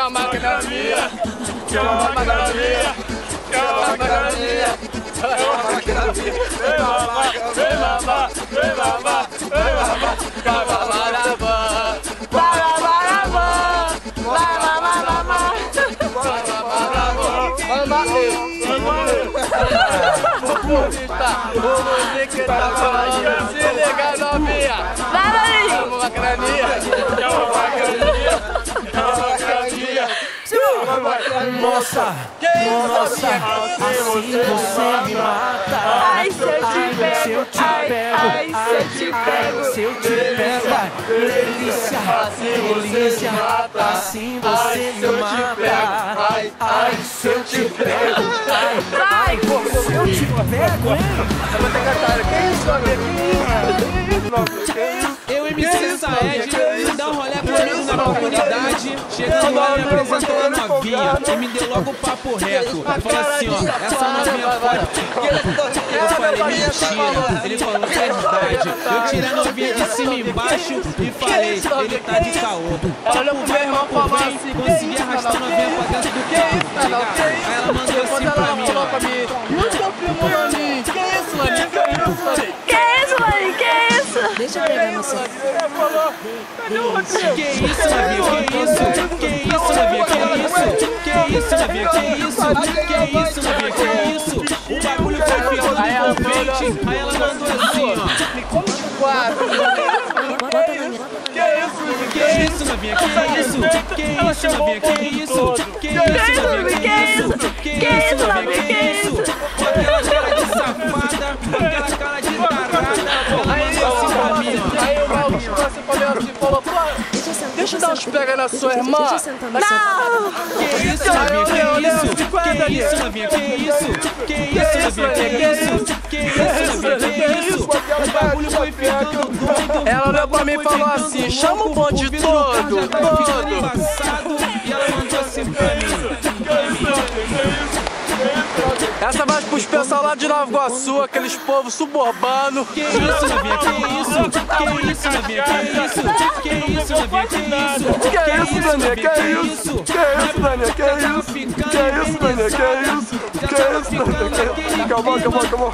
uma máquina minha, que é uma máquina minha, que é uma máquina minha. Vem mamar, vem mamar, vem mamar, vem mamar. Vai mamar na van, vai mamar na van, vai mamar na van, vai mamar na van. Mamar ele, mamar ele. Vamos ver que tá falando. Se liga, novinha. Vai, Marinho. É uma macaninha, é uma macaninha, é uma macaninha. Nossa, nossa, assim você me mata. Ai, se eu te pego, ai, se eu te pego, se eu te pego, delícia, delícia, assim você me mata. Ai, se eu te pego, ai, se eu te pego. Eu vou ter que cantar. Que isso, amigo? Que isso? Eu, MC Saed, dá um rolê comigo na comunidade. Chegando lá, me apresentou a novinha e me deu logo o papo reto. Falou assim, ó, essa novinha pode. Eu falei, mentira. Ele falou, é verdade. Eu tirei a novinha de cima e embaixo e falei, ele tá de caô. Papo vem, papo vem, consegui arrastar a novinha pra dentro do carro, tá ligado? Aí ela mandou assim pra mim, ó. Nunca filmou pra mim. Que isso, Maninho? Que isso, Maninho? Que isso, Marinho? Que isso? Deixa eu pegar você. Que isso, Navinha? Que isso? Que isso, Navinha? Que isso? Que isso, Navinha? Que isso? Que isso, Navinha? Que isso? O bagulho foi ficando envolvente. Aí ela mandou assim, ó. Me come de quatro. Que isso, Navinha? Que isso? Que isso, Navinha? Que isso? Que isso, Navinha? Que isso? Que isso, Navinha? Que isso? Com aquela cara de safada, com aquela cara de tarada. Aí o Val você falou assim, falou, pô, deixa eu dar uns pega na sua irmã. Deixa eu sentar no seu Não! Que isso, Navinha? Que isso? Que isso, Navinha? Que isso? Que isso, Navinha? Que isso? Que isso, Navinha? Que isso? O bagulho foi ficando doido. Ela olhou pra mim e falou assim, chama o bonde todo, ficando embaçado. E ela mandou assim pra mim. Essa vai pros pessoal lá de Nova Iguaçu, aqueles povos suburbanos. Que isso, Navinha? Que isso? Que isso, Navinha? Que isso? Que isso, Navinha? Que isso? Que isso, Navinha? Que isso? Que isso, Navinha? Que isso? Que isso, Navinha? Que isso? Que isso, Navinha? Calma.